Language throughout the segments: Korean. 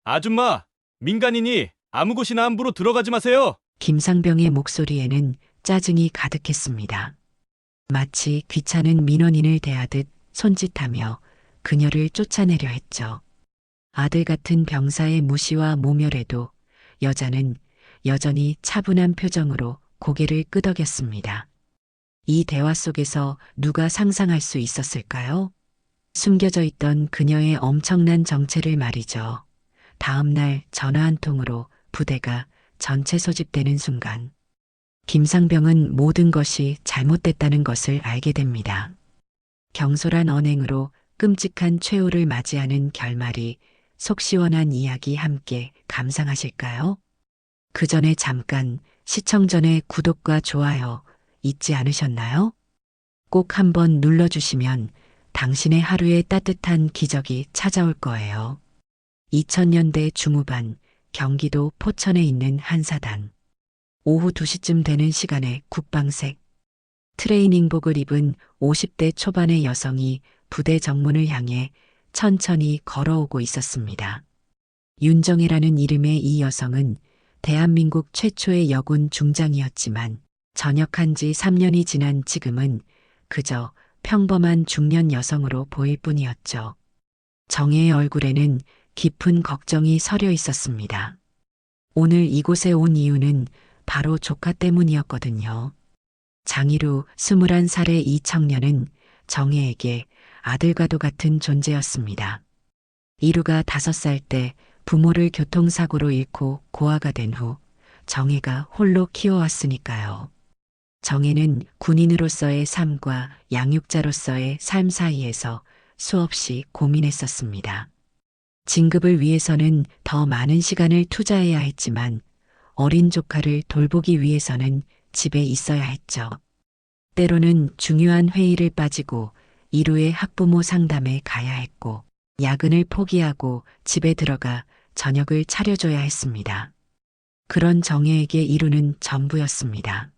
아줌마, 민간인이 아무 곳이나 함부로 들어가지 마세요. 김상병의 목소리에는 짜증이 가득했습니다. 마치 귀찮은 민원인을 대하듯 손짓하며 그녀를 쫓아내려 했죠. 아들 같은 병사의 무시와 모멸에도 여자는 여전히 차분한 표정으로 고개를 끄덕였습니다. 이 대화 속에서 누가 상상할 수 있었을까요? 숨겨져 있던 그녀의 엄청난 정체를 말이죠. 다음 날 전화 한 통으로 부대가 전체 소집되는 순간 김상병은 모든 것이 잘못됐다는 것을 알게 됩니다. 경솔한 언행으로 끔찍한 최후를 맞이하는 결말이 속 시원한 이야기 함께 감상하실까요? 그 전에 잠깐 시청 전에 구독과 좋아요 잊지 않으셨나요? 꼭 한번 눌러주시면 당신의 하루에 따뜻한 기적이 찾아올 거예요. 2000년대 중후반 경기도 포천에 있는 한사단. 오후 2시쯤 되는 시간에 국방색 트레이닝복을 입은 50대 초반의 여성이 부대 정문을 향해 천천히 걸어오고 있었습니다. 윤정혜라는 이름의 이 여성은 대한민국 최초의 여군 중장이었지만 전역한 지 3년이 지난 지금은 그저 평범한 중년 여성으로 보일 뿐이었죠. 정혜의 얼굴에는 깊은 걱정이 서려 있었습니다. 오늘 이곳에 온 이유는 바로 조카 때문이었거든요. 장희루 21살의 이 청년은 정혜에게 아들과도 같은 존재였습니다. 이루가 5살 때 부모를 교통사고로 잃고 고아가 된 후 정혜가 홀로 키워왔으니까요. 정혜는 군인으로서의 삶과 양육자로서의 삶 사이에서 수없이 고민했었습니다. 진급을 위해서는 더 많은 시간을 투자해야 했지만 어린 조카를 돌보기 위해서는 집에 있어야 했죠. 때로는 중요한 회의를 빠지고 이루의 학부모 상담에 가야 했고 야근을 포기하고 집에 들어가 저녁을 차려줘야 했습니다. 그런 정혜에게 이루는 전부였습니다.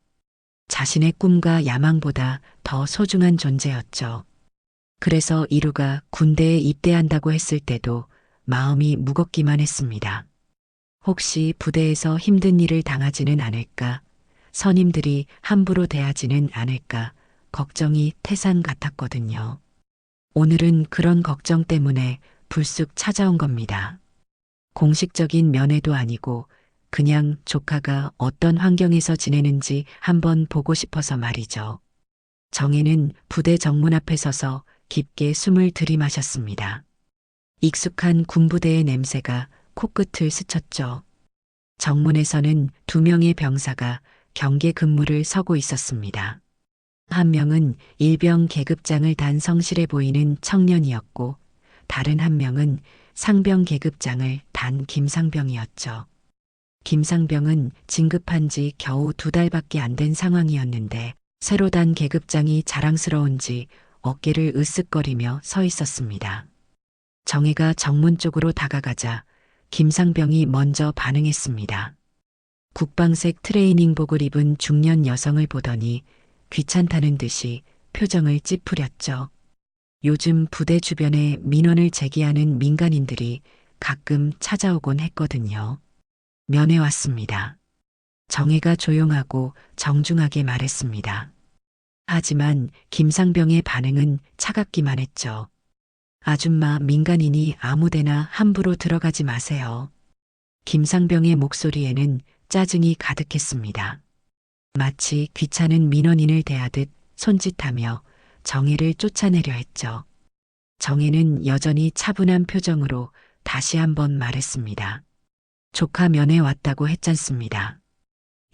자신의 꿈과 야망보다 더 소중한 존재였죠. 그래서 이루가 군대에 입대한다고 했을 때도 마음이 무겁기만 했습니다. 혹시 부대에서 힘든 일을 당하지는 않을까, 선임들이 함부로 대하지는 않을까 걱정이 태산 같았거든요. 오늘은 그런 걱정 때문에 불쑥 찾아온 겁니다. 공식적인 면회도 아니고 그냥 조카가 어떤 환경에서 지내는지 한번 보고 싶어서 말이죠. 정혜는 부대 정문 앞에 서서 깊게 숨을 들이마셨습니다. 익숙한 군부대의 냄새가 코끝을 스쳤죠. 정문에서는 2명의 병사가 경계 근무를 서고 있었습니다. 한 명은 일병 계급장을 단 성실해 보이는 청년이었고 다른 한 명은 상병 계급장을 단 김상병이었죠. 김상병은 진급한 지 겨우 2달밖에 안 된 상황이었는데 새로 단 계급장이 자랑스러운지 어깨를 으쓱거리며 서 있었습니다. 정혜가 정문 쪽으로 다가가자 김상병이 먼저 반응했습니다. 국방색 트레이닝복을 입은 중년 여성을 보더니 귀찮다는 듯이 표정을 찌푸렸죠. 요즘 부대 주변에 민원을 제기하는 민간인들이 가끔 찾아오곤 했거든요. 면회 왔습니다. 정혜가 조용하고 정중하게 말했습니다. 하지만 김상병의 반응은 차갑기만 했죠. 아줌마 민간인이 아무데나 함부로 들어가지 마세요. 김상병의 목소리에는 짜증이 가득했습니다. 마치 귀찮은 민원인을 대하듯 손짓하며 정혜를 쫓아내려 했죠. 정혜는 여전히 차분한 표정으로 다시 한번 말했습니다. 조카 면회 왔다고 했잖습니다.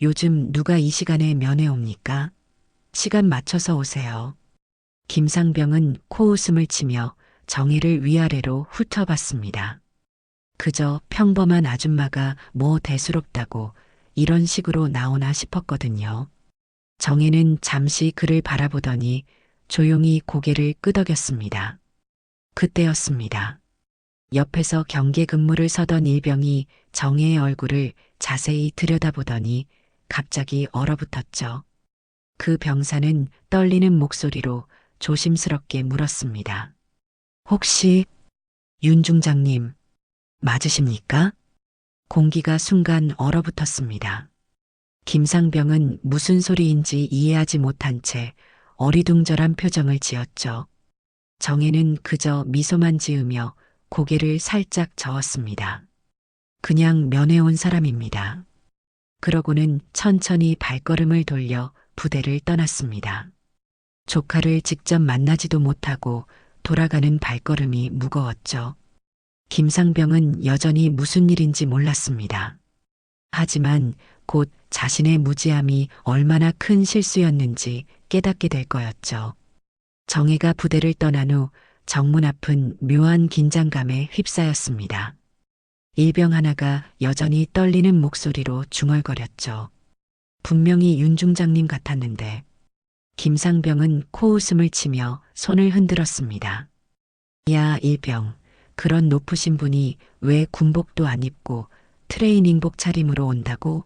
요즘 누가 이 시간에 면회 옵니까? 시간 맞춰서 오세요. 김상병은 코웃음을 치며 정혜를 위아래로 훑어봤습니다. 그저 평범한 아줌마가 뭐 대수롭다고 이런 식으로 나오나 싶었거든요. 정혜는 잠시 그를 바라보더니 조용히 고개를 끄덕였습니다. 그때였습니다. 옆에서 경계 근무를 서던 일병이 정혜의 얼굴을 자세히 들여다보더니 갑자기 얼어붙었죠. 그 병사는 떨리는 목소리로 조심스럽게 물었습니다. 혹시 윤 중장님, 맞으십니까? 공기가 순간 얼어붙었습니다. 김상병은 무슨 소리인지 이해하지 못한 채 어리둥절한 표정을 지었죠. 정혜는 그저 미소만 지으며 고개를 살짝 저었습니다. 그냥 면회 온 사람입니다. 그러고는 천천히 발걸음을 돌려 부대를 떠났습니다. 조카를 직접 만나지도 못하고 돌아가는 발걸음이 무거웠죠. 김상병은 여전히 무슨 일인지 몰랐습니다. 하지만 곧 자신의 무지함이 얼마나 큰 실수였는지 깨닫게 될 거였죠. 정혜가 부대를 떠난 후 정문 앞은 묘한 긴장감에 휩싸였습니다. 일병 하나가 여전히 떨리는 목소리로 중얼거렸죠. 분명히 윤 중장님 같았는데 김상병은 코웃음을 치며 손을 흔들었습니다. 야, 일병. 그런 높으신 분이 왜 군복도 안 입고 트레이닝복 차림으로 온다고?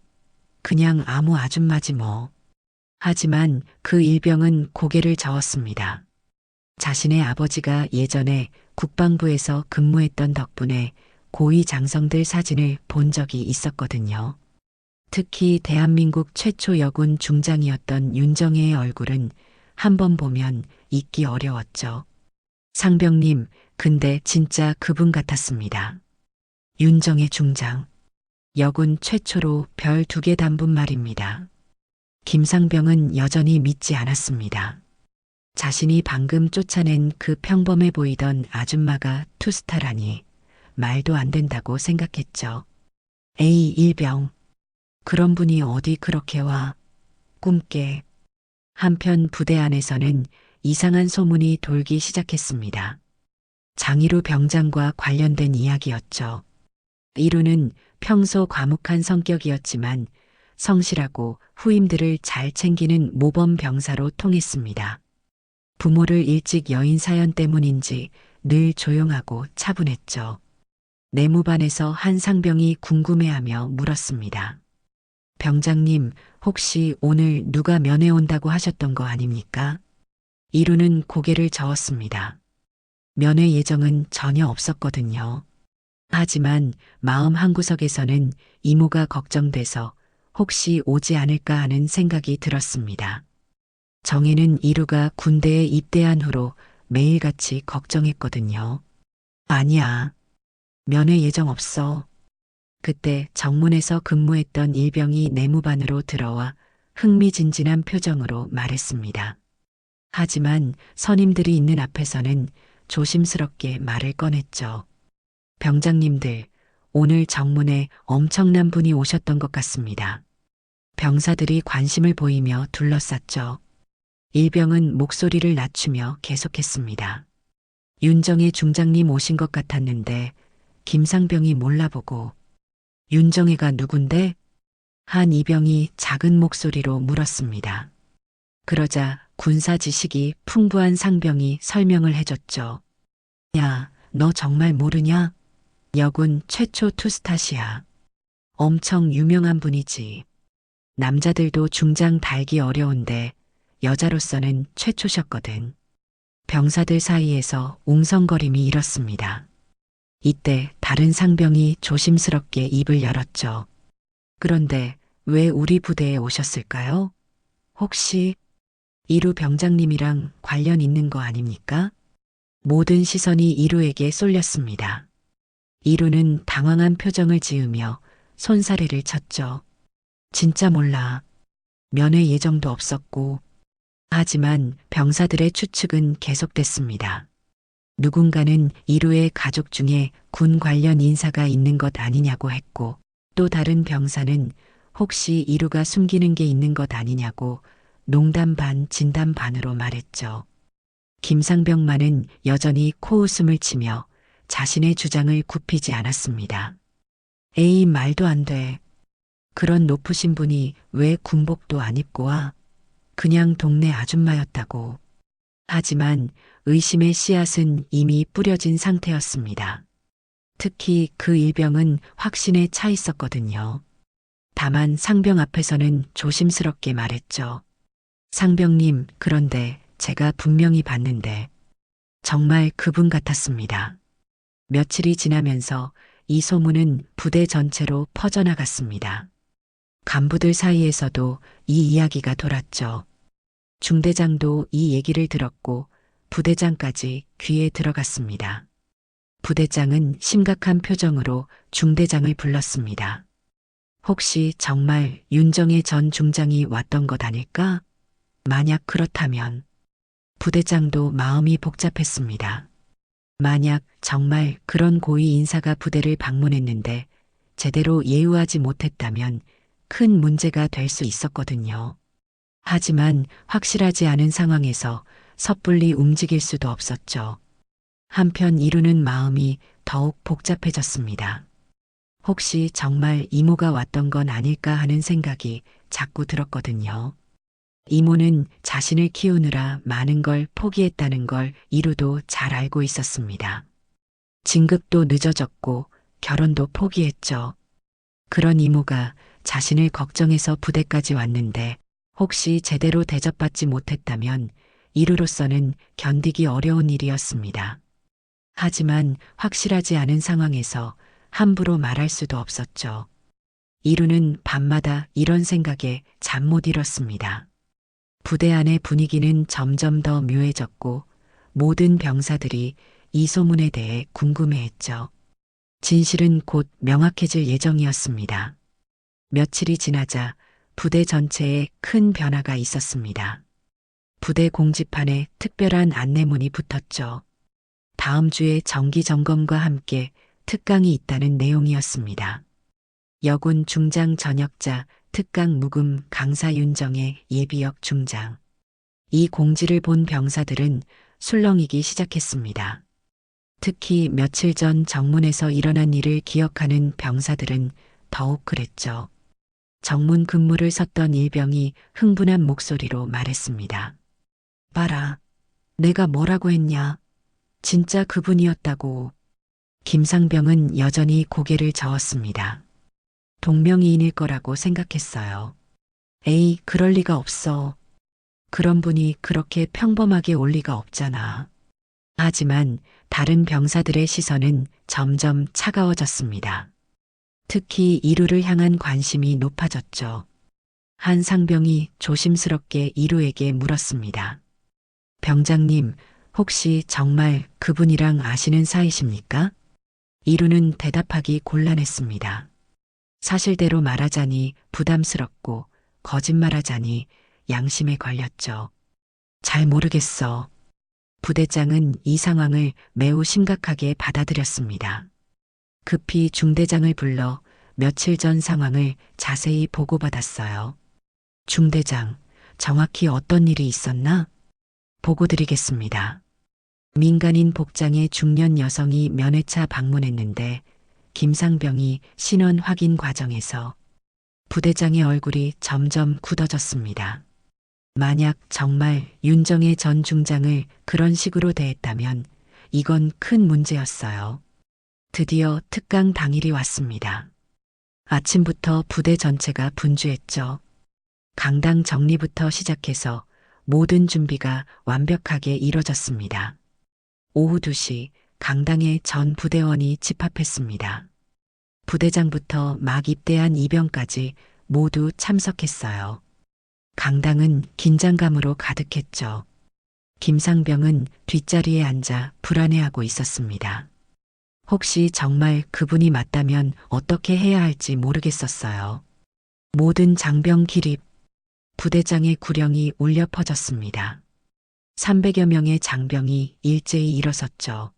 그냥 아무 아줌마지 뭐. 하지만 그 일병은 고개를 저었습니다. 자신의 아버지가 예전에 국방부에서 근무했던 덕분에 고위 장성들 사진을 본 적이 있었거든요. 특히 대한민국 최초 여군 중장이었던 윤정혜의 얼굴은 한 번 보면 잊기 어려웠죠. 상병님, 근데 진짜 그분 같았습니다. 윤정혜 중장. 여군 최초로 별 2개 단분 말입니다. 김상병은 여전히 믿지 않았습니다. 자신이 방금 쫓아낸 그 평범해 보이던 아줌마가 투스타라니 말도 안 된다고 생각했죠. 에이, 일병. 그런 분이 어디 그렇게 와. 꿈깨. 한편 부대 안에서는 이상한 소문이 돌기 시작했습니다. 장희루 병장과 관련된 이야기였죠. 이루는 평소 과묵한 성격이었지만 성실하고 후임들을 잘 챙기는 모범 병사로 통했습니다. 부모를 일찍 여인 사연 때문인지 늘 조용하고 차분했죠. 내무반에서 한 상병이 궁금해하며 물었습니다. 병장님, 혹시 오늘 누가 면회 온다고 하셨던 거 아닙니까? 이루는 고개를 저었습니다. 면회 예정은 전혀 없었거든요. 하지만 마음 한구석에서는 이모가 걱정돼서 혹시 오지 않을까 하는 생각이 들었습니다. 정혜는 이루가 군대에 입대한 후로 매일같이 걱정했거든요. 아니야. 면회 예정 없어. 그때 정문에서 근무했던 일병이 내무반으로 들어와 흥미진진한 표정으로 말했습니다. 하지만 선임들이 있는 앞에서는 조심스럽게 말을 꺼냈죠. 병장님들, 오늘 정문에 엄청난 분이 오셨던 것 같습니다. 병사들이 관심을 보이며 둘러쌌죠. 일병은 목소리를 낮추며 계속했습니다. 윤정혜 중장님 오신 것 같았는데 김상병이 몰라보고 윤정혜가 누군데? 한 이병이 작은 목소리로 물었습니다. 그러자 군사 지식이 풍부한 상병이 설명을 해줬죠. 야, 너 정말 모르냐? 여군 최초 투스타시야. 엄청 유명한 분이지. 남자들도 중장 달기 어려운데 여자로서는 최초셨거든. 병사들 사이에서 웅성거림이 일었습니다. 이때 다른 상병이 조심스럽게 입을 열었죠. 그런데 왜 우리 부대에 오셨을까요? 혹시 이루 병장님이랑 관련 있는 거 아닙니까? 모든 시선이 이루에게 쏠렸습니다. 이루는 당황한 표정을 지으며 손사래를 쳤죠. 진짜 몰라. 면회 예정도 없었고. 하지만 병사들의 추측은 계속됐습니다. 누군가는 이루의 가족 중에 군 관련 인사가 있는 것 아니냐고 했고, 또 다른 병사는 혹시 이루가 숨기는 게 있는 것 아니냐고 농담 반 진담 반으로 말했죠. 김상병만은 여전히 코웃음을 치며 자신의 주장을 굽히지 않았습니다. 에이, 말도 안 돼. 그런 높으신 분이 왜 군복도 안 입고 와? 그냥 동네 아줌마였다고. 하지만 의심의 씨앗은 이미 뿌려진 상태였습니다. 특히 그 일병은 확신에 차 있었거든요. 다만 상병 앞에서는 조심스럽게 말했죠. 상병님, 그런데 제가 분명히 봤는데 정말 그분 같았습니다. 며칠이 지나면서 이 소문은 부대 전체로 퍼져나갔습니다. 간부들 사이에서도 이 이야기가 돌았죠. 중대장도 이 얘기를 들었고 부대장까지 귀에 들어갔습니다. 부대장은 심각한 표정으로 중대장을 불렀습니다. 혹시 정말 윤정의 전 중장이 왔던 것 아닐까? 만약 그렇다면 부대장도 마음이 복잡했습니다. 만약 정말 그런 고위 인사가 부대를 방문했는데 제대로 예우하지 못했다면 큰 문제가 될 수 있었거든요. 하지만 확실하지 않은 상황에서 섣불리 움직일 수도 없었죠. 한편 이루는 마음이 더욱 복잡해졌습니다. 혹시 정말 이모가 왔던 건 아닐까 하는 생각이 자꾸 들었거든요. 이모는 자신을 키우느라 많은 걸 포기했다는 걸 이루도 잘 알고 있었습니다. 진급도 늦어졌고 결혼도 포기했죠. 그런 이모가 자신을 걱정해서 부대까지 왔는데 혹시 제대로 대접받지 못했다면 이루로서는 견디기 어려운 일이었습니다. 하지만 확실하지 않은 상황에서 함부로 말할 수도 없었죠. 이루는 밤마다 이런 생각에 잠 못 이뤘습니다. 부대 안의 분위기는 점점 더 묘해졌고 모든 병사들이 이 소문에 대해 궁금해했죠. 진실은 곧 명확해질 예정이었습니다. 며칠이 지나자 부대 전체에 큰 변화가 있었습니다. 부대 공지판에 특별한 안내문이 붙었죠. 다음 주에 정기 점검과 함께 특강이 있다는 내용이었습니다. 여군 중장 전역자 특강 묵음 강사 윤정의 예비역 중장. 이 공지를 본 병사들은 술렁이기 시작했습니다. 특히 며칠 전 정문에서 일어난 일을 기억하는 병사들은 더욱 그랬죠. 정문 근무를 섰던 일병이 흥분한 목소리로 말했습니다. 봐라, 내가 뭐라고 했냐? 진짜 그분이었다고. 김상병은 여전히 고개를 저었습니다. 동명이인일 거라고 생각했어요. 에이, 그럴 리가 없어. 그런 분이 그렇게 평범하게 올 리가 없잖아. 하지만 다른 병사들의 시선은 점점 차가워졌습니다. 특히 이루를 향한 관심이 높아졌죠. 한 상병이 조심스럽게 이루에게 물었습니다. 병장님, 혹시 정말 그분이랑 아시는 사이십니까? 이루는 대답하기 곤란했습니다. 사실대로 말하자니 부담스럽고 거짓말하자니 양심에 걸렸죠. 잘 모르겠어. 부대장은 이 상황을 매우 심각하게 받아들였습니다. 급히 중대장을 불러 며칠 전 상황을 자세히 보고받았어요. 중대장, 정확히 어떤 일이 있었나? 보고 드리겠습니다. 민간인 복장의 중년 여성이 면회차 방문했는데 김상병이 신원 확인 과정에서 부대장의 얼굴이 점점 굳어졌습니다. 만약 정말 윤정의 전 중장을 그런 식으로 대했다면 이건 큰 문제였어요. 드디어 특강 당일이 왔습니다. 아침부터 부대 전체가 분주했죠. 강당 정리부터 시작해서 모든 준비가 완벽하게 이뤄졌습니다. 오후 2시 강당에 전 부대원이 집합했습니다. 부대장부터 막 입대한 이병까지 모두 참석했어요. 강당은 긴장감으로 가득했죠. 김상병은 뒷자리에 앉아 불안해하고 있었습니다. 혹시 정말 그분이 맞다면 어떻게 해야 할지 모르겠었어요. 모든 장병 기립, 부대장의 구령이 울려 퍼졌습니다. 300여 명의 장병이 일제히 일어섰죠.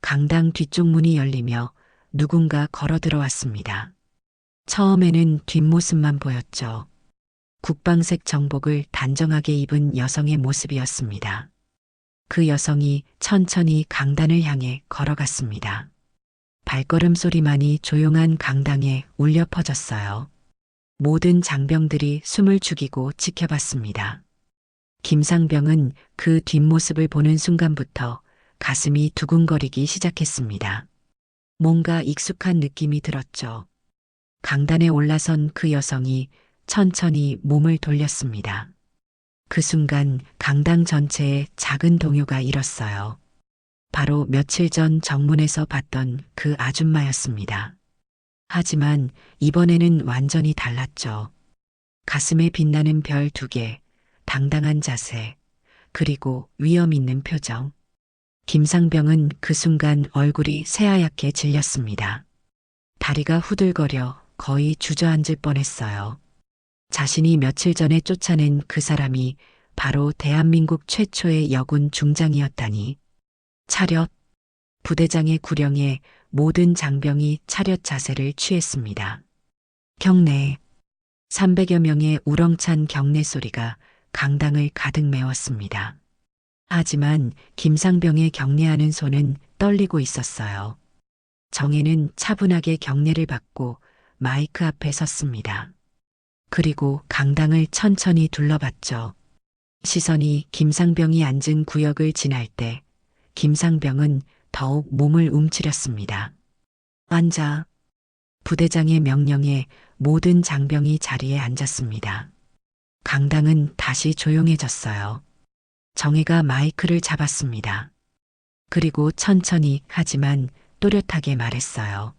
강당 뒤쪽 문이 열리며 누군가 걸어 들어왔습니다. 처음에는 뒷모습만 보였죠. 국방색 정복을 단정하게 입은 여성의 모습이었습니다. 그 여성이 천천히 강단을 향해 걸어갔습니다. 발걸음 소리만이 조용한 강당에 울려 퍼졌어요. 모든 장병들이 숨을 죽이고 지켜봤습니다. 김상병은 그 뒷모습을 보는 순간부터 가슴이 두근거리기 시작했습니다. 뭔가 익숙한 느낌이 들었죠. 강단에 올라선 그 여성이 천천히 몸을 돌렸습니다. 그 순간 강당 전체에 작은 동요가 일었어요. 바로 며칠 전 정문에서 봤던 그 아줌마였습니다. 하지만 이번에는 완전히 달랐죠. 가슴에 빛나는 별 2개, 당당한 자세, 그리고 위험 있는 표정. 김상병은 그 순간 얼굴이 새하얗게 질렸습니다. 다리가 후들거려 거의 주저앉을 뻔했어요. 자신이 며칠 전에 쫓아낸 그 사람이 바로 대한민국 최초의 여군 중장이었다니. 차렷. 부대장의 구령에 모든 장병이 차렷 자세를 취했습니다. 경내. 300여 명의 우렁찬 경내 소리가 강당을 가득 메웠습니다. 하지만 김상병의 경례하는 손은 떨리고 있었어요. 정혜는 차분하게 경례를 받고 마이크 앞에 섰습니다. 그리고 강당을 천천히 둘러봤죠. 시선이 김상병이 앉은 구역을 지날 때 김상병은 더욱 몸을 움츠렸습니다. 앉아. 부대장의 명령에 모든 장병이 자리에 앉았습니다. 강당은 다시 조용해졌어요. 정혜가 마이크를 잡았습니다. 그리고 천천히 하지만 또렷하게 말했어요.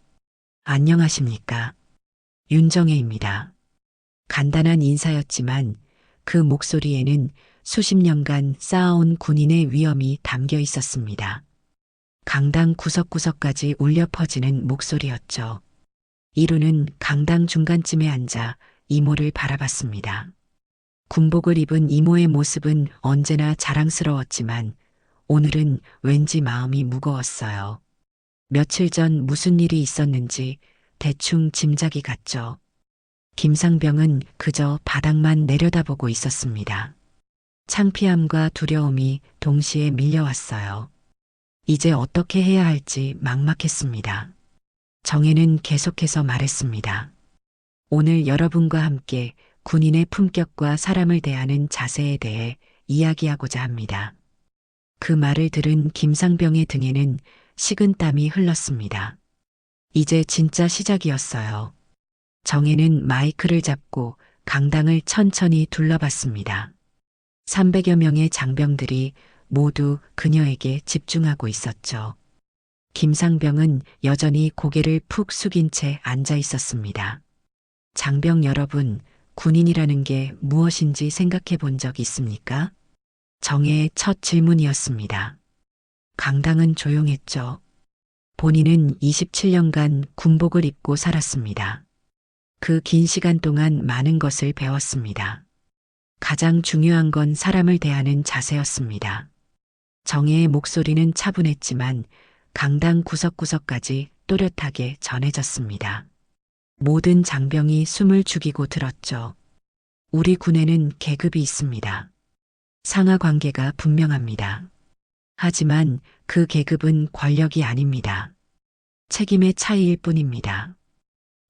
안녕하십니까. 윤정혜입니다. 간단한 인사였지만 그 목소리에는 수십 년간 쌓아온 군인의 위엄이 담겨 있었습니다. 강당 구석구석까지 울려 퍼지는 목소리였죠. 이루는 강당 중간쯤에 앉아 이모를 바라봤습니다. 군복을 입은 이모의 모습은 언제나 자랑스러웠지만 오늘은 왠지 마음이 무거웠어요. 며칠 전 무슨 일이 있었는지 대충 짐작이 갔죠. 김상병은 그저 바닥만 내려다보고 있었습니다. 창피함과 두려움이 동시에 밀려왔어요. 이제 어떻게 해야 할지 막막했습니다. 정혜는 계속해서 말했습니다. 오늘 여러분과 함께 군인의 품격과 사람을 대하는 자세에 대해 이야기하고자 합니다. 그 말을 들은 김상병의 등에는 식은땀이 흘렀습니다. 이제 진짜 시작이었어요. 정혜는 마이크를 잡고 강당을 천천히 둘러봤습니다. 300여 명의 장병들이 모두 그녀에게 집중하고 있었죠. 김상병은 여전히 고개를 푹 숙인 채 앉아 있었습니다. 장병 여러분, 군인이라는 게 무엇인지 생각해 본 적 있습니까? 정혜의 첫 질문이었습니다. 강당은 조용했죠. 본인은 27년간 군복을 입고 살았습니다. 그 긴 시간 동안 많은 것을 배웠습니다. 가장 중요한 건 사람을 대하는 자세였습니다. 정혜의 목소리는 차분했지만 강당 구석구석까지 또렷하게 전해졌습니다. 모든 장병이 숨을 죽이고 들었죠. 우리 군에는 계급이 있습니다. 상하 관계가 분명합니다. 하지만 그 계급은 권력이 아닙니다. 책임의 차이일 뿐입니다.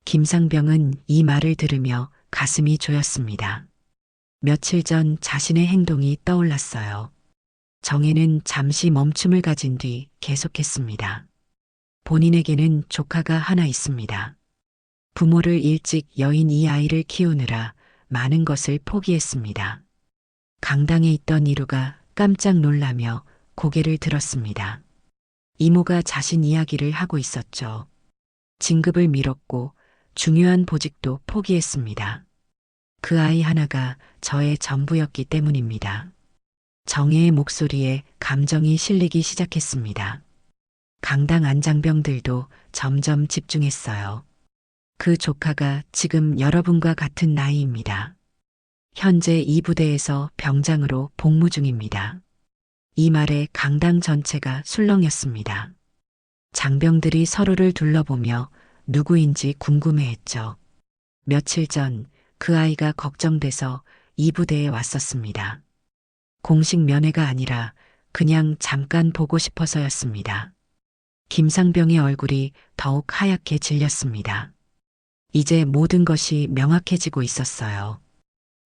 김상병은 이 말을 들으며 가슴이 조였습니다. 며칠 전 자신의 행동이 떠올랐어요. 정혜는 잠시 멈춤을 가진 뒤 계속했습니다. 본인에게는 조카가 하나 있습니다. 부모를 일찍 여인 이 아이를 키우느라 많은 것을 포기했습니다. 강당에 있던 이루가 깜짝 놀라며 고개를 들었습니다. 이모가 자신 이야기를 하고 있었죠. 진급을 미뤘고 중요한 보직도 포기했습니다. 그 아이 하나가 저의 전부였기 때문입니다. 정혜의 목소리에 감정이 실리기 시작했습니다. 강당 안장병들도 점점 집중했어요. 그 조카가 지금 여러분과 같은 나이입니다. 현재 이 부대에서 병장으로 복무 중입니다. 이 말에 강당 전체가 술렁였습니다. 장병들이 서로를 둘러보며 누구인지 궁금해했죠. 며칠 전 그 아이가 걱정돼서 이 부대에 왔었습니다. 공식 면회가 아니라 그냥 잠깐 보고 싶어서였습니다. 김상병의 얼굴이 더욱 하얗게 질렸습니다. 이제 모든 것이 명확해지고 있었어요.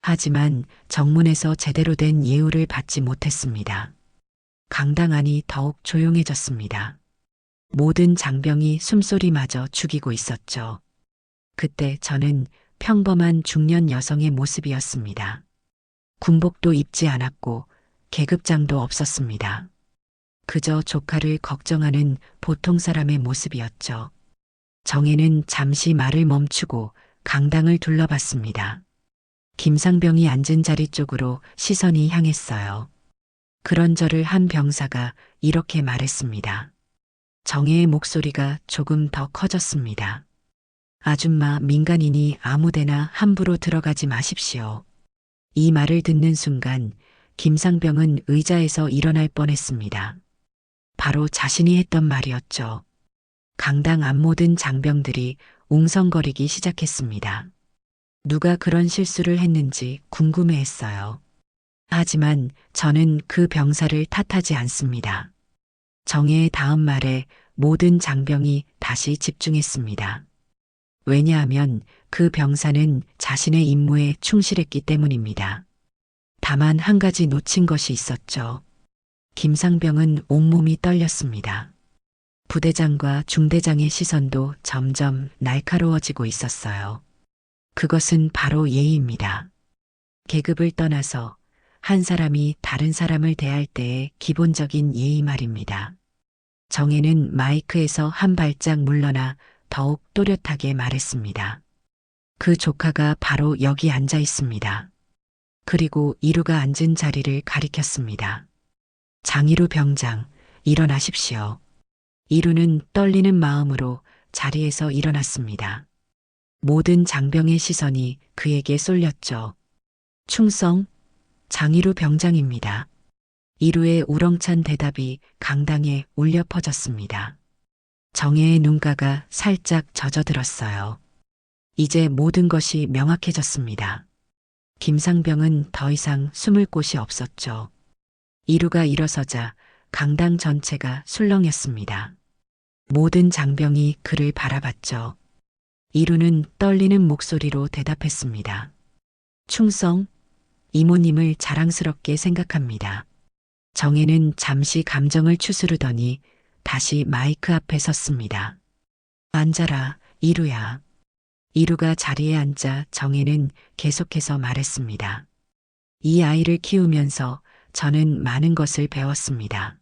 하지만 정문에서 제대로 된 예우를 받지 못했습니다. 강당 안이 더욱 조용해졌습니다. 모든 장병이 숨소리마저 죽이고 있었죠. 그때 저는 평범한 중년 여성의 모습이었습니다. 군복도 입지 않았고 계급장도 없었습니다. 그저 조카를 걱정하는 보통 사람의 모습이었죠. 정혜는 잠시 말을 멈추고 강당을 둘러봤습니다. 김상병이 앉은 자리 쪽으로 시선이 향했어요. 그런저를 한 병사가 이렇게 말했습니다. 정혜의 목소리가 조금 더 커졌습니다. 아줌마 민간인이 아무데나 함부로 들어가지 마십시오. 이 말을 듣는 순간 김상병은 의자에서 일어날 뻔했습니다. 바로 자신이 했던 말이었죠. 강당 앞 모든 장병들이 웅성거리기 시작했습니다. 누가 그런 실수를 했는지 궁금해했어요. 하지만 저는 그 병사를 탓하지 않습니다. 정혜의 다음 말에 모든 장병이 다시 집중했습니다. 왜냐하면 그 병사는 자신의 임무에 충실했기 때문입니다. 다만 한 가지 놓친 것이 있었죠. 김상병은 온몸이 떨렸습니다. 부대장과 중대장의 시선도 점점 날카로워지고 있었어요. 그것은 바로 예의입니다. 계급을 떠나서 한 사람이 다른 사람을 대할 때의 기본적인 예의 말입니다. 정혜는 마이크에서 한 발짝 물러나 더욱 또렷하게 말했습니다. 그 조카가 바로 여기 앉아 있습니다. 그리고 이루가 앉은 자리를 가리켰습니다. 장이루 병장, 일어나십시오. 이루는 떨리는 마음으로 자리에서 일어났습니다. 모든 장병의 시선이 그에게 쏠렸죠. 충성, 장이루 병장입니다. 이루의 우렁찬 대답이 강당에 울려 퍼졌습니다. 정혜의 눈가가 살짝 젖어들었어요. 이제 모든 것이 명확해졌습니다. 김상병은 더 이상 숨을 곳이 없었죠. 이루가 일어서자 강당 전체가 술렁였습니다. 모든 장병이 그를 바라봤죠. 이루는 떨리는 목소리로 대답했습니다. 충성, 이모님을 자랑스럽게 생각합니다. 정혜는 잠시 감정을 추스르더니 다시 마이크 앞에 섰습니다. 앉아라, 이루야. 이루가 자리에 앉자 정혜는 계속해서 말했습니다. 이 아이를 키우면서 저는 많은 것을 배웠습니다.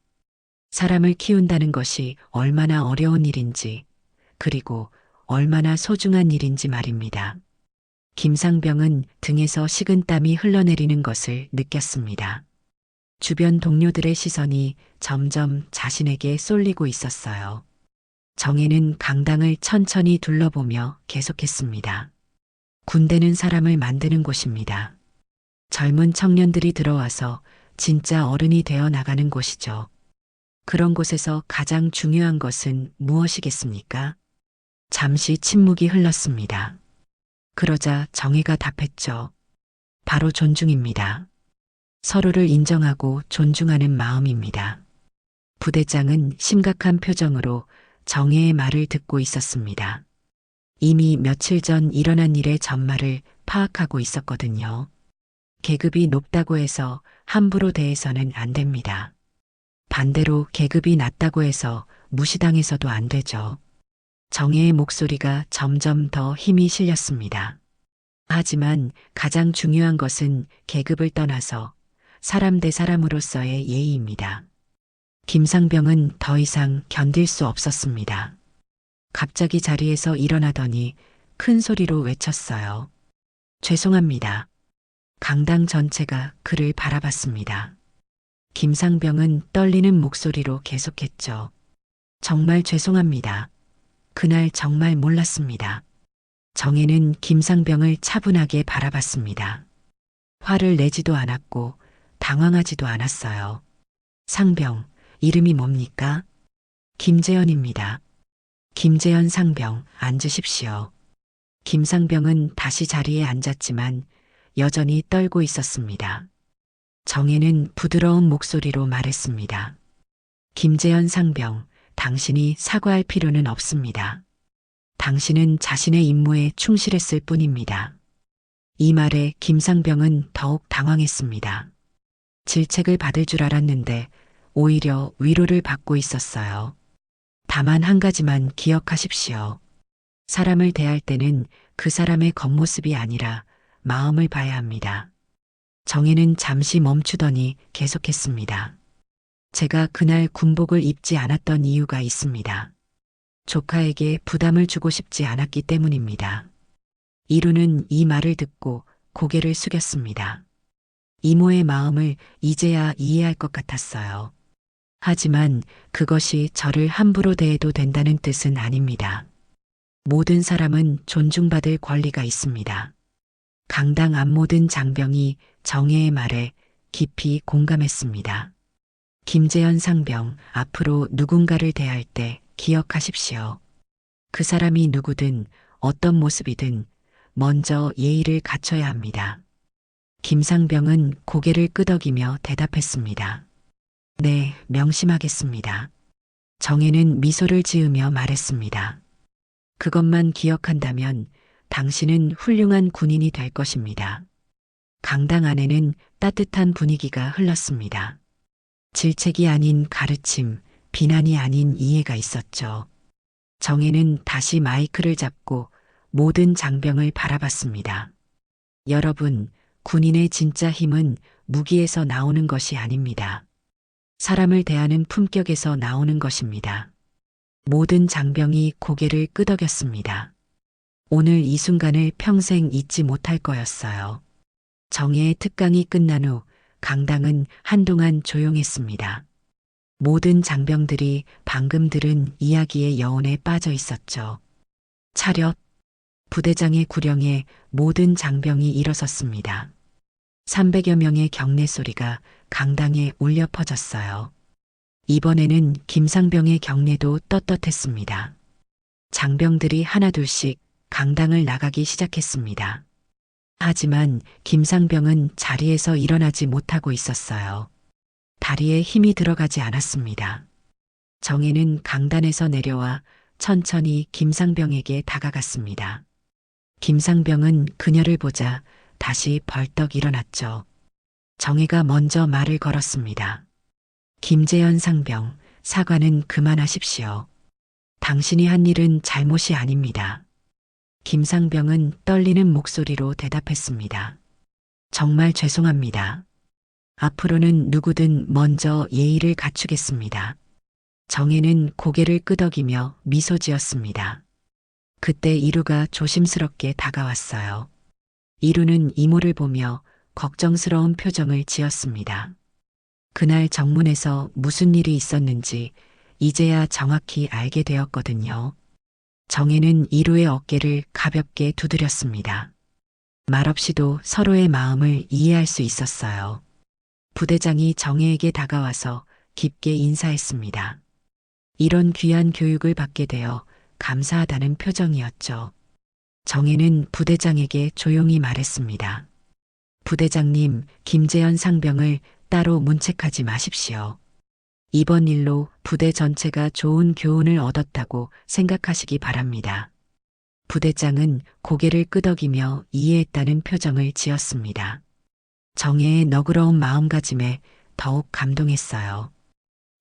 사람을 키운다는 것이 얼마나 어려운 일인지, 그리고 얼마나 소중한 일인지 말입니다. 김상병은 등에서 식은땀이 흘러내리는 것을 느꼈습니다. 주변 동료들의 시선이 점점 자신에게 쏠리고 있었어요. 정혜는 강당을 천천히 둘러보며 계속했습니다. 군대는 사람을 만드는 곳입니다. 젊은 청년들이 들어와서 진짜 어른이 되어 나가는 곳이죠. 그런 곳에서 가장 중요한 것은 무엇이겠습니까? 잠시 침묵이 흘렀습니다. 그러자 정혜가 답했죠. 바로 존중입니다. 서로를 인정하고 존중하는 마음입니다. 부대장은 심각한 표정으로 정혜의 말을 듣고 있었습니다. 이미 며칠 전 일어난 일의 전말을 파악하고 있었거든요. 계급이 높다고 해서 함부로 대해서는 안 됩니다. 반대로 계급이 낮다고 해서 무시당해서도 안 되죠. 정혜의 목소리가 점점 더 힘이 실렸습니다. 하지만 가장 중요한 것은 계급을 떠나서 사람 대 사람으로서의 예의입니다. 김상병은 더 이상 견딜 수 없었습니다. 갑자기 자리에서 일어나더니 큰 소리로 외쳤어요. 죄송합니다. 강당 전체가 그를 바라봤습니다. 김상병은 떨리는 목소리로 계속했죠. 정말 죄송합니다. 그날 정말 몰랐습니다. 정혜는 김상병을 차분하게 바라봤습니다. 화를 내지도 않았고 당황하지도 않았어요. 상병, 이름이 뭡니까? 김재현입니다. 김재현 상병, 앉으십시오. 김상병은 다시 자리에 앉았지만 여전히 떨고 있었습니다. 정혜는 부드러운 목소리로 말했습니다. 김재현 상병, 당신이 사과할 필요는 없습니다. 당신은 자신의 임무에 충실했을 뿐입니다. 이 말에 김상병은 더욱 당황했습니다. 질책을 받을 줄 알았는데 오히려 위로를 받고 있었어요. 다만 한 가지만 기억하십시오. 사람을 대할 때는 그 사람의 겉모습이 아니라 마음을 봐야 합니다. 정혜는 잠시 멈추더니 계속했습니다. 제가 그날 군복을 입지 않았던 이유가 있습니다. 조카에게 부담을 주고 싶지 않았기 때문입니다. 이루는 이 말을 듣고 고개를 숙였습니다. 이모의 마음을 이제야 이해할 것 같았어요. 하지만 그것이 저를 함부로 대해도 된다는 뜻은 아닙니다. 모든 사람은 존중받을 권리가 있습니다. 강당 앞 모든 장병이 정혜의 말에 깊이 공감했습니다. 김재현 상병, 앞으로 누군가를 대할 때 기억하십시오. 그 사람이 누구든 어떤 모습이든 먼저 예의를 갖춰야 합니다. 김상병은 고개를 끄덕이며 대답했습니다. 네, 명심하겠습니다. 정혜는 미소를 지으며 말했습니다. 그것만 기억한다면 당신은 훌륭한 군인이 될 것입니다. 강당 안에는 따뜻한 분위기가 흘렀습니다. 질책이 아닌 가르침, 비난이 아닌 이해가 있었죠. 정혜는 다시 마이크를 잡고 모든 장병을 바라봤습니다. 여러분, 군인의 진짜 힘은 무기에서 나오는 것이 아닙니다. 사람을 대하는 품격에서 나오는 것입니다. 모든 장병이 고개를 끄덕였습니다. 오늘 이 순간을 평생 잊지 못할 거였어요. 정혜의 특강이 끝난 후 강당은 한동안 조용했습니다. 모든 장병들이 방금 들은 이야기의 여운에 빠져 있었죠. 차렷! 부대장의 구령에 모든 장병이 일어섰습니다. 300여 명의 경례 소리가 강당에 울려 퍼졌어요. 이번에는 김상병의 경례도 떳떳했습니다. 장병들이 하나둘씩 강당을 나가기 시작했습니다. 하지만 김상병은 자리에서 일어나지 못하고 있었어요. 다리에 힘이 들어가지 않았습니다. 정혜는 강단에서 내려와 천천히 김상병에게 다가갔습니다. 김상병은 그녀를 보자 다시 벌떡 일어났죠. 정혜가 먼저 말을 걸었습니다. 김재현 상병, 사과는 그만하십시오. 당신이 한 일은 잘못이 아닙니다. 김상병은 떨리는 목소리로 대답했습니다. 정말 죄송합니다. 앞으로는 누구든 먼저 예의를 갖추겠습니다. 정혜는 고개를 끄덕이며 미소 지었습니다. 그때 이루가 조심스럽게 다가왔어요. 이루는 이모를 보며 걱정스러운 표정을 지었습니다. 그날 정문에서 무슨 일이 있었는지 이제야 정확히 알게 되었거든요. 정혜는 이루의 어깨를 가볍게 두드렸습니다. 말없이도 서로의 마음을 이해할 수 있었어요. 부대장이 정혜에게 다가와서 깊게 인사했습니다. 이런 귀한 교육을 받게 되어 감사하다는 표정이었죠. 정혜는 부대장에게 조용히 말했습니다. 부대장님, 김재현 상병을 따로 문책하지 마십시오. 이번 일로 부대 전체가 좋은 교훈을 얻었다고 생각하시기 바랍니다. 부대장은 고개를 끄덕이며 이해했다는 표정을 지었습니다. 정혜의 너그러운 마음가짐에 더욱 감동했어요.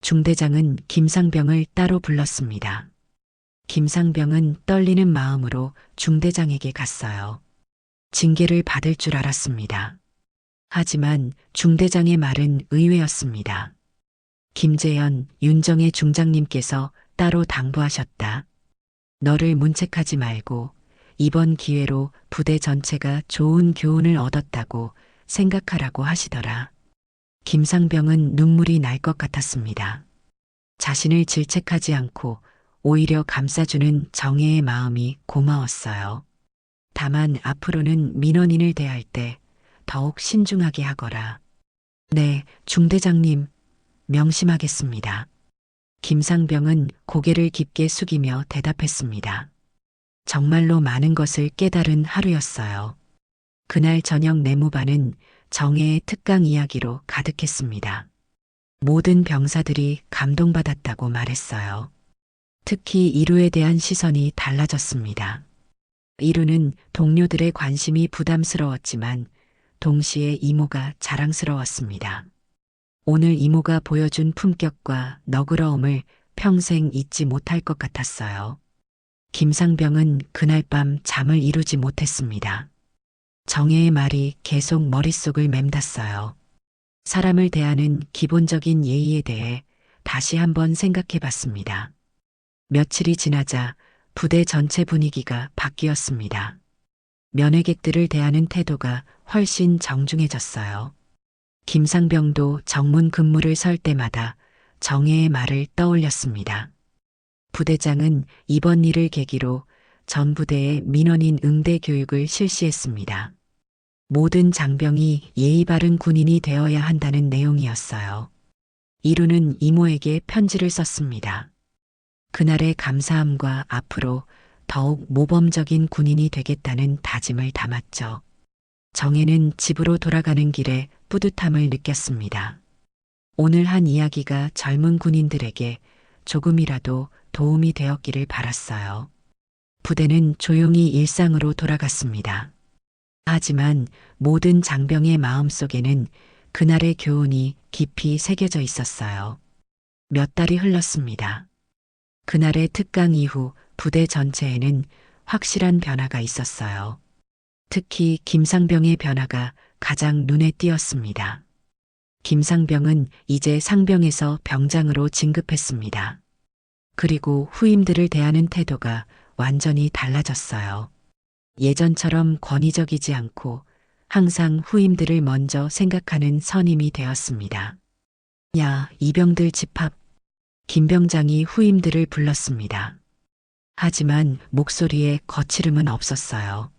중대장은 김상병을 따로 불렀습니다. 김상병은 떨리는 마음으로 중대장에게 갔어요. 징계를 받을 줄 알았습니다. 하지만 중대장의 말은 의외였습니다. 김재현, 윤정의 중장님께서 따로 당부하셨다. 너를 문책하지 말고 이번 기회로 부대 전체가 좋은 교훈을 얻었다고 생각하라고 하시더라. 김상병은 눈물이 날 것 같았습니다. 자신을 질책하지 않고 오히려 감싸주는 정혜의 마음이 고마웠어요. 다만 앞으로는 민원인을 대할 때 더욱 신중하게 하거라. 네, 중대장님, 명심하겠습니다. 김상병은 고개를 깊게 숙이며 대답했습니다. 정말로 많은 것을 깨달은 하루였어요. 그날 저녁 내무반은 정혜의 특강 이야기로 가득했습니다. 모든 병사들이 감동받았다고 말했어요. 특히 이루에 대한 시선이 달라졌습니다. 이루는 동료들의 관심이 부담스러웠지만 동시에 이모가 자랑스러웠습니다. 오늘 이모가 보여준 품격과 너그러움을 평생 잊지 못할 것 같았어요. 김상병은 그날 밤 잠을 이루지 못했습니다. 정혜의 말이 계속 머릿속을 맴닿았어요. 사람을 대하는 기본적인 예의에 대해 다시 한번 생각해 봤습니다. 며칠이 지나자 부대 전체 분위기가 바뀌었습니다. 면회객들을 대하는 태도가 훨씬 정중해졌어요. 김상병도 정문 근무를 설 때마다 정혜의 말을 떠올렸습니다. 부대장은 이번 일을 계기로 전 부대에 민원인 응대 교육을 실시했습니다. 모든 장병이 예의 바른 군인이 되어야 한다는 내용이었어요. 이루는 이모에게 편지를 썼습니다. 그날의 감사함과 앞으로 더욱 모범적인 군인이 되겠다는 다짐을 담았죠. 정혜는 집으로 돌아가는 길에 뿌듯함을 느꼈습니다. 오늘 한 이야기가 젊은 군인들에게 조금이라도 도움이 되었기를 바랐어요. 부대는 조용히 일상으로 돌아갔습니다. 하지만 모든 장병의 마음속에는 그날의 교훈이 깊이 새겨져 있었어요. 몇 달이 흘렀습니다. 그날의 특강 이후 부대 전체에는 확실한 변화가 있었어요. 특히 김상병의 변화가 가장 눈에 띄었습니다. 김상병은 이제 상병에서 병장으로 진급했습니다. 그리고 후임들을 대하는 태도가 완전히 달라졌어요. 예전처럼 권위적이지 않고 항상 후임들을 먼저 생각하는 선임이 되었습니다. 야, 이병들 집합. 김병장이 후임들을 불렀습니다. 하지만 목소리에 거칠음은 없었어요.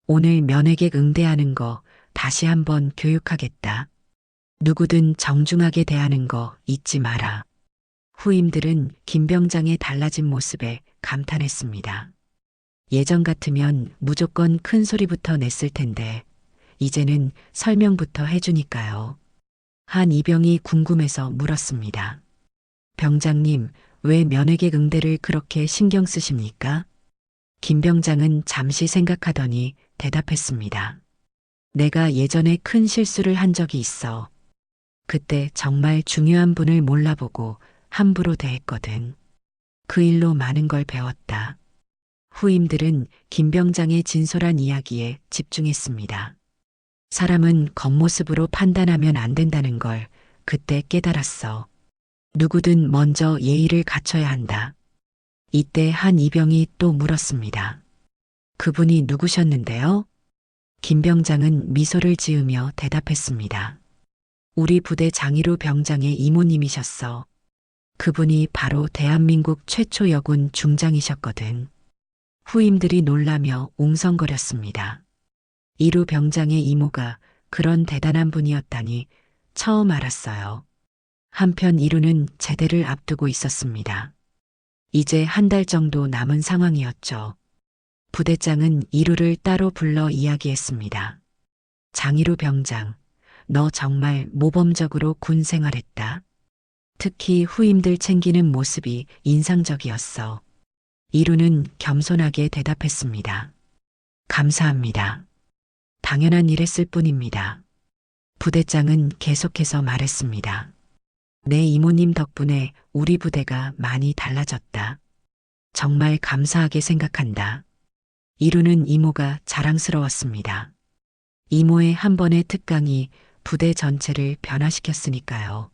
오늘 면회객 응대하는 거 다시 한번 교육하겠다. 누구든 정중하게 대하는 거 잊지 마라. 후임들은 김병장의 달라진 모습에 감탄했습니다. 예전 같으면 무조건 큰 소리부터 냈을 텐데 이제는 설명부터 해주니까요. 한 이병이 궁금해서 물었습니다. 병장님, 왜 면회객 응대를 그렇게 신경 쓰십니까? 김병장은 잠시 생각하더니 대답했습니다. 내가 예전에 큰 실수를 한 적이 있어. 그때 정말 중요한 분을 몰라보고 함부로 대했거든. 그 일로 많은 걸 배웠다. 후임들은 김병장의 진솔한 이야기에 집중했습니다. 사람은 겉모습으로 판단하면 안 된다는 걸 그때 깨달았어. 누구든 먼저 예의를 갖춰야 한다. 이때 한 이병이 또 물었습니다. 그분이 누구셨는데요? 김병장은 미소를 지으며 대답했습니다. 우리 부대 장의루 병장의 이모님이셨어. 그분이 바로 대한민국 최초 여군 중장이셨거든. 후임들이 놀라며 웅성거렸습니다. 이루 병장의 이모가 그런 대단한 분이었다니 처음 알았어요. 한편 이루는 제대를 앞두고 있었습니다. 이제 한 달 정도 남은 상황이었죠. 부대장은 이루를 따로 불러 이야기했습니다. 장이루 병장, 너 정말 모범적으로 군 생활했다. 특히 후임들 챙기는 모습이 인상적이었어. 이루는 겸손하게 대답했습니다. 감사합니다. 당연한 일 했을 뿐입니다. 부대장은 계속해서 말했습니다. 내 이모님 덕분에 우리 부대가 많이 달라졌다. 정말 감사하게 생각한다. 이루는 이모가 자랑스러웠습니다. 이모의 한 번의 특강이 부대 전체를 변화시켰으니까요.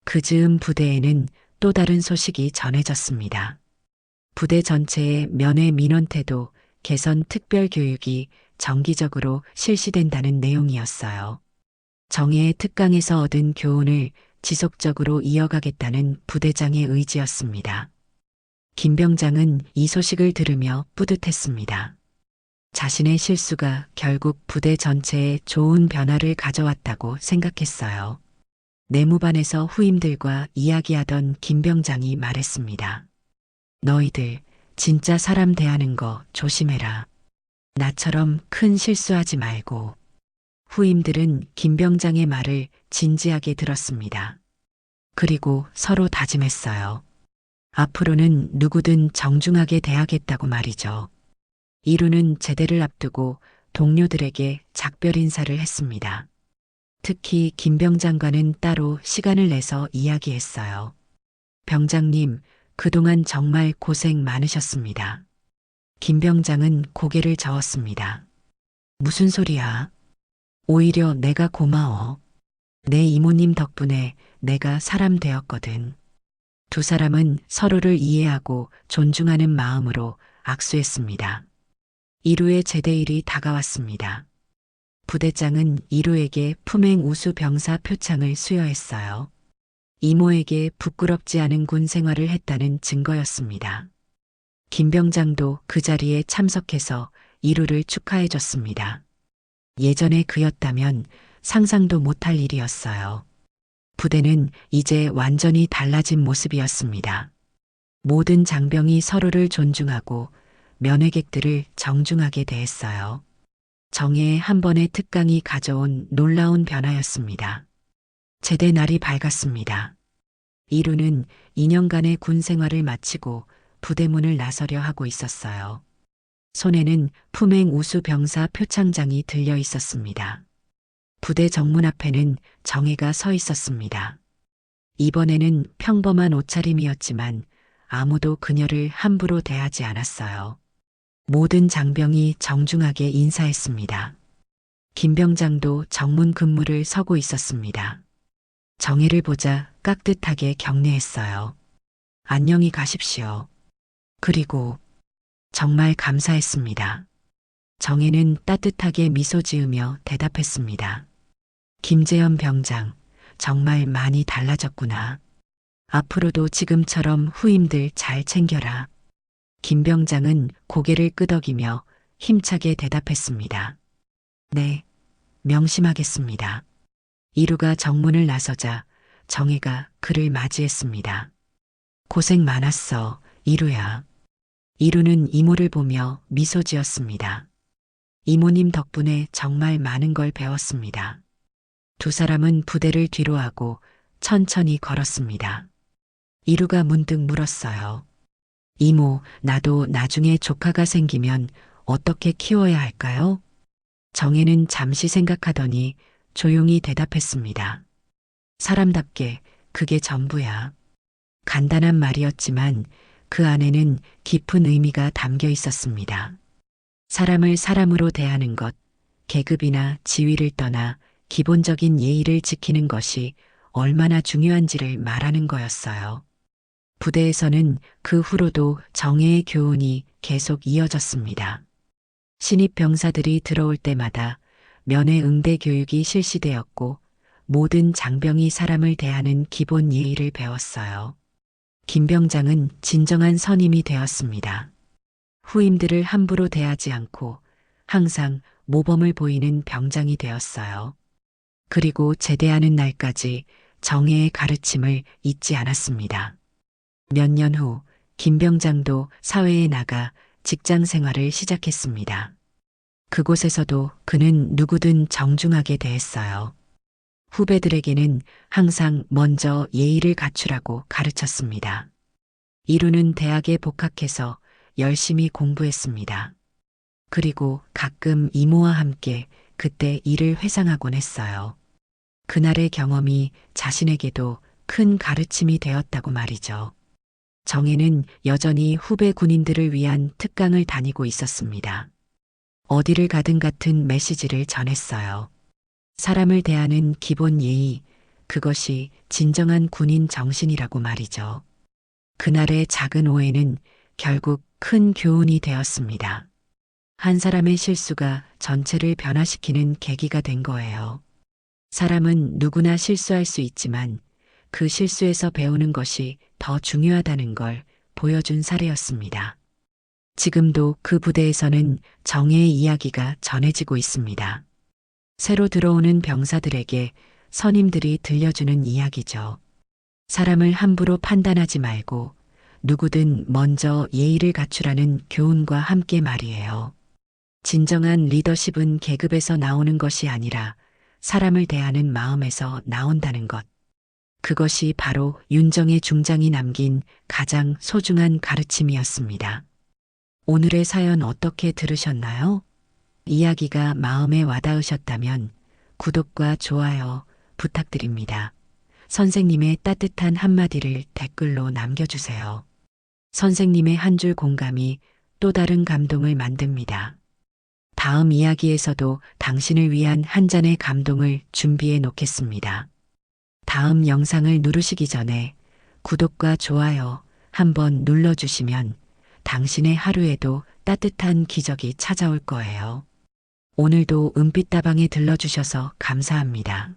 그 즈음 부대에는 또 다른 소식이 전해졌습니다. 부대 전체의 면회 민원 태도 개선 특별 교육이 정기적으로 실시된다는 내용이었어요. 정혜의 특강에서 얻은 교훈을 지속적으로 이어가겠다는 부대장의 의지였습니다. 김병장은 이 소식을 들으며 뿌듯했습니다. 자신의 실수가 결국 부대 전체에 좋은 변화를 가져왔다고 생각했어요. 내무반에서 후임들과 이야기하던 김병장이 말했습니다. 너희들 진짜 사람 대하는 거 조심해라. 나처럼 큰 실수하지 말고. 후임들은 김병장의 말을 진지하게 들었습니다. 그리고 서로 다짐했어요. 앞으로는 누구든 정중하게 대하겠다고 말이죠. 이루는 제대를 앞두고 동료들에게 작별 인사를 했습니다. 특히 김병장과는 따로 시간을 내서 이야기했어요. 병장님, 그동안 정말 고생 많으셨습니다. 김병장은 고개를 저었습니다. 무슨 소리야? 오히려 내가 고마워. 내 이모님 덕분에 내가 사람 되었거든. 두 사람은 서로를 이해하고 존중하는 마음으로 악수했습니다. 이루의 제대일이 다가왔습니다. 부대장은 이루에게 품행 우수 병사 표창을 수여했어요. 이모에게 부끄럽지 않은 군 생활을 했다는 증거였습니다. 김병장도 그 자리에 참석해서 이루를 축하해 줬습니다. 예전에 그였다면 상상도 못할 일이었어요. 부대는 이제 완전히 달라진 모습이었습니다. 모든 장병이 서로를 존중하고 면회객들을 정중하게 대했어요. 정예의 한 번의 특강이 가져온 놀라운 변화였습니다. 제대 날이 밝았습니다. 이루는 2년간의 군 생활을 마치고 부대문을 나서려 하고 있었어요. 손에는 품행 우수 병사 표창장이 들려 있었습니다. 부대 정문 앞에는 정예가 서 있었습니다. 이번에는 평범한 옷차림이었지만 아무도 그녀를 함부로 대하지 않았어요. 모든 장병이 정중하게 인사했습니다. 김병장도 정문 근무를 서고 있었습니다. 정예를 보자 깍듯하게 격려했어요. 안녕히 가십시오. 그리고 정말 감사했습니다. 정예는 따뜻하게 미소 지으며 대답했습니다. 김재현 병장, 정말 많이 달라졌구나. 앞으로도 지금처럼 후임들 잘 챙겨라. 김 병장은 고개를 끄덕이며 힘차게 대답했습니다. 네, 명심하겠습니다. 이루가 정문을 나서자 정혜가 그를 맞이했습니다. 고생 많았어, 이루야. 이루는 이모를 보며 미소 지었습니다. 이모님 덕분에 정말 많은 걸 배웠습니다. 두 사람은 부대를 뒤로하고 천천히 걸었습니다. 이루가 문득 물었어요. 이모, 나도 나중에 조카가 생기면 어떻게 키워야 할까요? 정혜는 잠시 생각하더니 조용히 대답했습니다. 사람답게 그게 전부야. 간단한 말이었지만 그 안에는 깊은 의미가 담겨 있었습니다. 사람을 사람으로 대하는 것, 계급이나 지위를 떠나 기본적인 예의를 지키는 것이 얼마나 중요한지를 말하는 거였어요. 부대에서는 그 후로도 정예의 교훈이 계속 이어졌습니다. 신입 병사들이 들어올 때마다 면회 응대 교육이 실시되었고 모든 장병이 사람을 대하는 기본 예의를 배웠어요. 김 병장은 진정한 선임이 되었습니다. 후임들을 함부로 대하지 않고 항상 모범을 보이는 병장이 되었어요. 그리고 제대하는 날까지 정예의 가르침을 잊지 않았습니다. 몇 년 후 김 병장도 사회에 나가 직장 생활을 시작했습니다. 그곳에서도 그는 누구든 정중하게 대했어요. 후배들에게는 항상 먼저 예의를 갖추라고 가르쳤습니다. 이루는 대학에 복학해서 열심히 공부했습니다. 그리고 가끔 이모와 함께 그때 일을 회상하곤 했어요. 그날의 경험이 자신에게도 큰 가르침이 되었다고 말이죠. 정혜는 여전히 후배 군인들을 위한 특강을 다니고 있었습니다. 어디를 가든 같은 메시지를 전했어요. 사람을 대하는 기본 예의, 그것이 진정한 군인 정신이라고 말이죠. 그날의 작은 오해는 결국 큰 교훈이 되었습니다. 한 사람의 실수가 전체를 변화시키는 계기가 된 거예요. 사람은 누구나 실수할 수 있지만 그 실수에서 배우는 것이 더 중요하다는 걸 보여준 사례였습니다. 지금도 그 부대에서는 정예의 이야기가 전해지고 있습니다. 새로 들어오는 병사들에게 선임들이 들려주는 이야기죠. 사람을 함부로 판단하지 말고 누구든 먼저 예의를 갖추라는 교훈과 함께 말이에요. 진정한 리더십은 계급에서 나오는 것이 아니라 사람을 대하는 마음에서 나온다는 것. 그것이 바로 윤정의 중장이 남긴 가장 소중한 가르침이었습니다. 오늘의 사연 어떻게 들으셨나요? 이야기가 마음에 와닿으셨다면 구독과 좋아요 부탁드립니다. 선생님의 따뜻한 한마디를 댓글로 남겨주세요. 선생님의 한 줄 공감이 또 다른 감동을 만듭니다. 다음 이야기에서도 당신을 위한 한 잔의 감동을 준비해 놓겠습니다. 다음 영상을 누르시기 전에 구독과 좋아요 한번 눌러주시면 당신의 하루에도 따뜻한 기적이 찾아올 거예요. 오늘도 은빛다방에 들러주셔서 감사합니다.